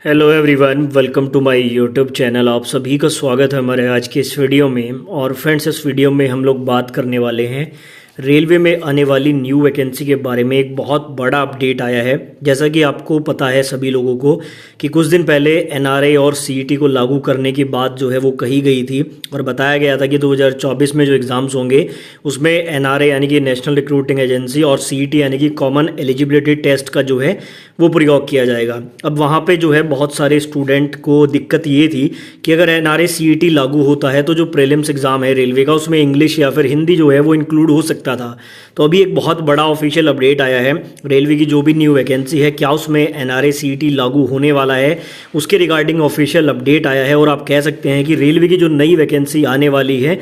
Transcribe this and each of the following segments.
Hello everyone, welcome to my YouTube channel. आप सभी का स्वागत है हमारे आज के इस वीडियो में। और फ्रेंड्स, इस वीडियो में हम लोग बात करने वाले हैं रेलवे में आने वाली न्यू वैकेंसी के बारे में। एक बहुत बड़ा अपडेट आया है। जैसा कि आपको पता है सभी लोगों को कि कुछ दिन पहले एनआरए और सीईटी को लागू करने की बात जो है वो कही गई थी और बताया गया था कि 2024 में जो एग्ज़ाम्स होंगे उसमें एनआरए यानी कि नेशनल रिक्रूटिंग एजेंसी और सीईटी यानी कि कॉमन एलिजिबिलिटी टेस्ट का जो है वो प्रयोग किया जाएगा। अब वहाँ पे जो है बहुत सारे स्टूडेंट को दिक्कत ये थी कि अगर एनआरए सीईटी लागू होता है तो जो प्रीलिम्स एग्ज़ाम है रेलवे का उसमें इंग्लिश या फिर हिंदी जो है वो इंक्लूड हो सकता था। तो अभी एक बहुत बड़ा ऑफिशियल अपडेट आया है। रेलवे की जो भी न्यू वैकेंसी है, क्या उसमें एनआरए सीईटी लागू होने वाला है, उसके रिगार्डिंग ऑफिशियल अपडेट आया है। और आप कह सकते हैं कि रेलवे की जो नई वैकेंसी आने वाली है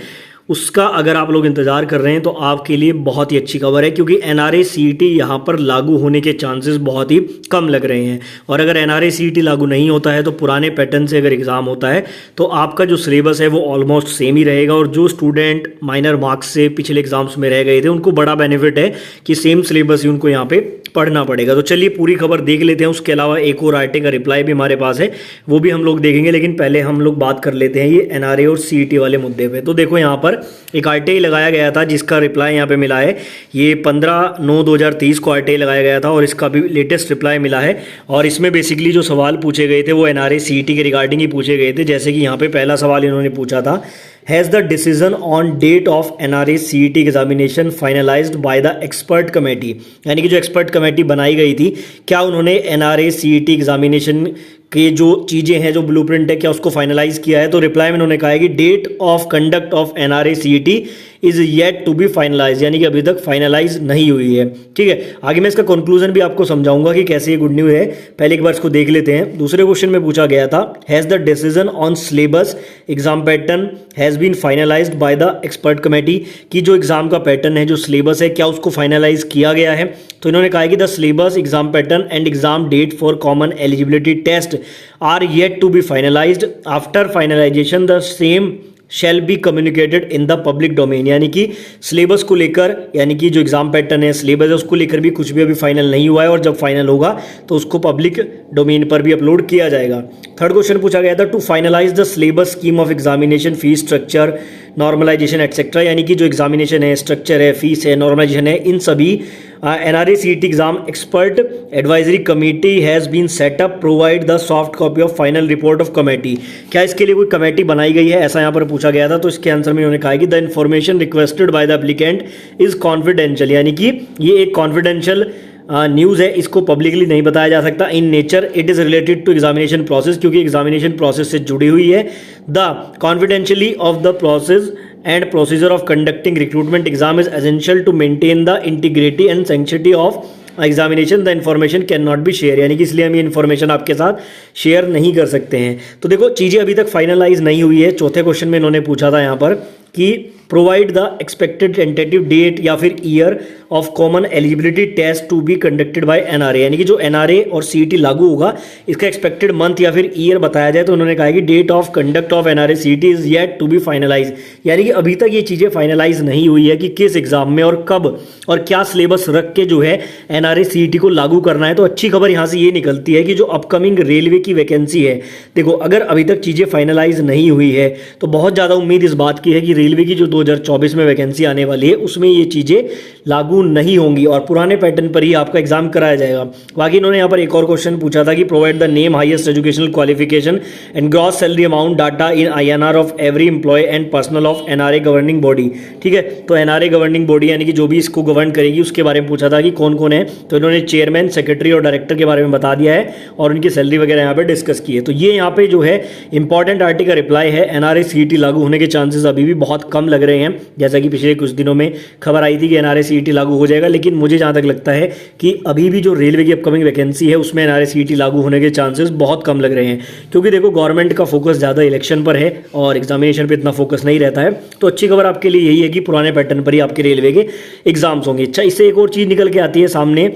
उसका अगर आप लोग इंतज़ार कर रहे हैं तो आपके लिए बहुत ही अच्छी खबर है, क्योंकि एनआरए सीईटी यहाँ पर लागू होने के चांसेस बहुत ही कम लग रहे हैं। और अगर एनआरए सीईटी लागू नहीं होता है तो पुराने पैटर्न से अगर एग्ज़ाम होता है तो आपका जो सिलेबस है वो ऑलमोस्ट सेम ही रहेगा। और जो स्टूडेंट माइनर मार्क्स से पिछले एग्जाम्स में रह गए थे उनको बड़ा बेनिफिट है कि सेम सिलेबस ही उनको यहाँ पे पढ़ना पड़ेगा। तो चलिए पूरी खबर देख लेते हैं। उसके अलावा एक और आर्टिकल का रिप्लाई भी हमारे पास है, वो भी हम लोग देखेंगे। लेकिन पहले हम लोग बात कर लेते हैं ये एनआरए और सीईटी वाले मुद्दे पे। तो देखो यहाँ पर एक आरटीआई लगाया गया था जिसका रिप्लाई यहाँ पे मिला है। ये 15/9/2023 को आरटीआई लगाया गया था और इसका भी लेटेस्ट रिप्लाई मिला है। और इसमें बेसिकली जो सवाल पूछे गए थे वो एनआरए सीईटी के रिगार्डिंग ही पूछे गए थे। जैसे कि यहाँ पे पहला सवाल इन्होंने पूछा था, has the decision on date of NRA CET examination finalised by the expert committee, यानी कि जो एक्सपर्ट कमेटी बनाई गई थी, क्या उन्होंने एनआरए सीईटी एग्जामिनेशन के जो चीज़ें हैं, जो ब्लूप्रिंट है, क्या उसको फाइनलाइज किया है। तो रिप्लाई में उन्होंने कहा है कि date of conduct of NRA CET is yet to be finalise, यानी कि अभी तक फाइनलाइज नहीं हुई है। ठीक है, आगे मैं इसका कंक्लूजन भी आपको समझाऊंगा कि कैसे ये गुड न्यूज़ है। पहले एक बार इसको देख लेते हैं। दूसरे क्वेश्चन में पूछा गया था, has the decision on syllabus exam pattern has been finalised by the expert committee, कि जो एग्जाम का पैटर्न है, जो सिलेबस है, क्या उसको फाइनलाइज किया गया है। तो इन्होंने कहा है कि the syllabus exam pattern and exam date for common eligibility test are yet to be finalised. After finalisation the same shall be communicated in the public domain, यानी कि सिलेबस को लेकर, यानी कि जो एग्जाम पैटर्न है, सिलेबस है, उसको लेकर भी कुछ भी अभी फाइनल नहीं हुआ है। और जब फाइनल होगा तो उसको पब्लिक डोमेन पर भी अपलोड किया जाएगा। थर्ड क्वेश्चन पूछा गया था, to finalise the syllabus scheme of examination fees structure normalisation etcetera, यानी कि जो एग्जामिनेशन है, स्ट्रक्चर है, फीस है, नॉर्मलाइजेशन है, इन सभी NRA CET exam expert advisory committee has been set up provide the soft copy of final report of committee. क्या इसके लिए कोई कमेटी बनाई गई है, ऐसा यहाँ पर पूछा गया था। तो इसके आंसर में उन्होंने कहा कि the information requested by the applicant is confidential, यानी कि ये एक कॉन्फिडेंशियल न्यूज़ है, इसको पब्लिकली नहीं बताया जा सकता। In nature it is related to examination process, क्योंकि एग्जामिनेशन प्रोसेस से जुड़ी हुई है। The confidentiality of the process and procedure of conducting recruitment exam is essential to maintain the integrity and sanctity of examination. The information can not be share, यानी कि इसलिए हम ये इन्फॉर्मेशन आपके साथ शेयर नहीं कर सकते हैं। तो देखो चीज़ें अभी तक फाइनलाइज नहीं हुई है। चौथे क्वेश्चन में इन्होंने पूछा था यहाँ पर कि provide the expected tentative date या फिर year of common eligibility test to be conducted by NRA, यानी कि जो एनआरए और सीईटी लागू होगा इसका एक्सपेक्टेड मंथ या फिर ईयर बताया जाए। तो उन्होंने कहा कि date of conduct of NRA CET is yet to be finalise, यानी कि अभी तक ये चीज़ें फाइनलाइज नहीं हुई है कि किस एग्जाम में और कब और क्या सिलेबस रख के जो है एनआरए सीईटी को लागू करना है। तो अच्छी खबर यहाँ से ये निकलती है कि जो अपकमिंग रेलवे की वैकेंसी है, देखो अगर अभी तक चीज़ें फाइनलाइज नहीं हुई है तो बहुत ज़्यादा उम्मीद इस बात की है कि रेलवे की जो 2024 में वैकेंसी आने वाली है उसमें ये चीज़ें लागू नहीं होंगी और पुराने पैटर्न पर ही आपका एग्जाम कराया जाएगा। बाकी इन्होंने यहाँ पर एक और क्वेश्चन पूछा था कि provide the name, highest educational qualification and gross salary amount data in INR of every employee and personnel of NRA governing body. ठीक है, तो एनआरए गवर्निंग बॉडी यानी कि जो भी इसको गवर्न करेगी उसके बारे में पूछा था कि कौन कौन है। तो इन्होंने चेयरमैन, सेक्रेटरी और डायरेक्टर के बारे में बता दिया है और उनकी सैलरी वगैरह यहाँ पे डिस्कस की है। तो ये यहाँ पे जो है इंपॉर्टेंट आर्टिकल रिप्लाई है। एनआरए सीईटी लागू होने के चांसेस अभी भी बहुत कम लग रहे हैं। जैसा कि पिछले कुछ दिनों में खबर आई थी कि एनआरए सीईटी लागू हो जाएगा, लेकिन मुझे जहाँ तक लगता है कि अभी भी जो रेलवे की अपकमिंग वैकेंसी है उसमें एनआरए सीईटी लागू होने के चांसेस बहुत कम लग रहे हैं, क्योंकि देखो गवर्नमेंट का फोकस ज़्यादा इलेक्शन पर है और एग्जामिनेशन पर इतना फोकस नहीं रहता है। तो अच्छी खबर आपके लिए यही है कि पुराने पैटर्न पर ही आपके रेलवे के एग्जाम्स होंगे। अच्छा, इससे एक और चीज़ निकल के आती है सामने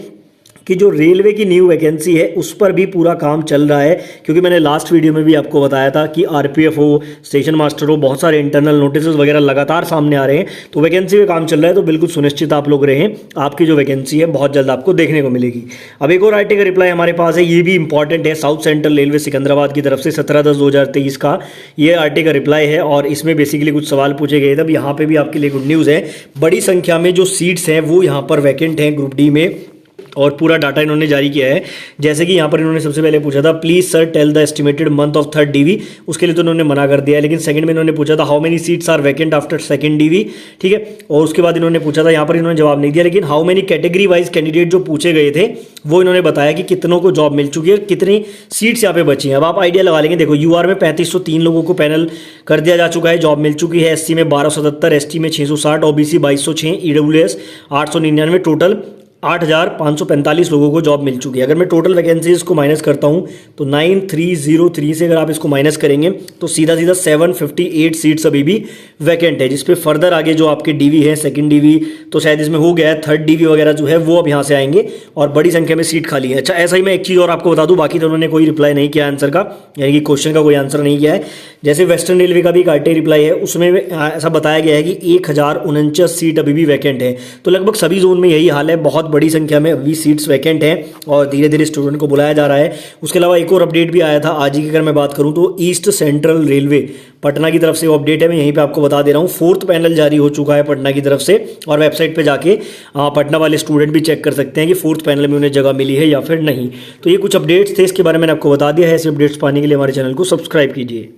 कि जो रेलवे की न्यू वैकेंसी है उस पर भी पूरा काम चल रहा है, क्योंकि मैंने लास्ट वीडियो में भी आपको बताया था कि आरपीएफ हो, स्टेशन मास्टर हो, बहुत सारे इंटरनल नोटिस वगैरह लगातार सामने आ रहे हैं, तो वैकेंसी पे काम चल रहा है। तो बिल्कुल सुनिश्चित आप लोग रहें, आपकी जो वैकेंसी है बहुत जल्द आपको देखने को मिलेगी। अब एक और आरटी का रिप्लाई हमारे पास है, ये भी इंपॉर्टेंट है, साउथ सेंट्रल रेलवे सिकंदराबाद की तरफ से 17/10/2023 का ये आरटी का रिप्लाई है, और इसमें बेसिकली कुछ सवाल पूछे गए थे। अब यहाँ पे भी आपके लिए गुड न्यूज़ है, बड़ी संख्या में जो सीट्स हैं वो यहाँ पर वैकेंट हैं ग्रुप डी में, और पूरा डाटा इन्होंने जारी किया है। जैसे कि यहाँ पर इन्होंने सबसे पहले पूछा था please sir tell the estimated month of third DV, उसके लिए तो इन्होंने मना कर दिया है। लेकिन सेकंड में इन्होंने पूछा था how many seats are vacant after second DV, ठीक है, और उसके बाद इन्होंने पूछा था, यहाँ पर इन्होंने जवाब नहीं दिया, लेकिन how many category wise candidate जो पूछे गए थे वो इन्होंने बताया कि कितनों को जॉब मिल चुकी है, कितनी सीट्स यहाँ पे बची हैं। अब आप आइडिया लगा लेंगे, देखो यूआर में 3503 लोगों को पैनल कर दिया जा चुका है, जॉब मिल चुकी है। एससी में 1277, एसटी में 660, ओबीसी 2206, ईडब्ल्यूएस 899, टोटल 8545 लोगों को जॉब मिल चुकी है। अगर मैं टोटल वैकेंसीज को माइनस करता हूं तो 9303 से अगर आप इसको माइनस करेंगे तो सीधा सीधा 758 सीट्स अभी भी वैकेंट है, जिसपे फर्दर आगे जो आपके डीवी है, सेकंड डीवी तो शायद इसमें हो गया है, थर्ड डीवी वगैरह जो है वो अब यहाँ से आएंगे और बड़ी संख्या में सीट खाली है। अच्छा, ऐसा ही मैं एक चीज़ और आपको बता दूं, बाकी तो उन्होंने कोई रिप्लाई नहीं किया आंसर का, यानी कि क्वेश्चन का कोई आंसर नहीं किया है। जैसे वेस्टर्न रेलवे का भी एक आरटीआई रिप्लाई है, उसमें ऐसा बताया गया है कि 1049 सीट अभी भी वैकेंट है। तो लगभग सभी जोन में यही हाल है, बहुत बड़ी संख्या में अभी सीट्स वैकेंट हैं और धीरे धीरे स्टूडेंट को बुलाया जा रहा है। उसके अलावा एक और अपडेट भी आया था आज ही की, अगर मैं बात करूं तो ईस्ट सेंट्रल रेलवे पटना की तरफ से वो अपडेट है, मैं यहीं पे आपको बता दे रहा हूं। 4th पैनल जारी हो चुका है पटना की तरफ से, और वेबसाइट पे जाके पटना वाले स्टूडेंट भी चेक कर सकते हैं कि 4th पैनल में उन्हें जगह मिली है या फिर नहीं। तो ये कुछ अपडेट्स थे, इसके बारे में मैंने आपको बता दिया है। ऐसे अपडेट्स पाने के लिए हमारे चैनल को सब्सक्राइब कीजिए।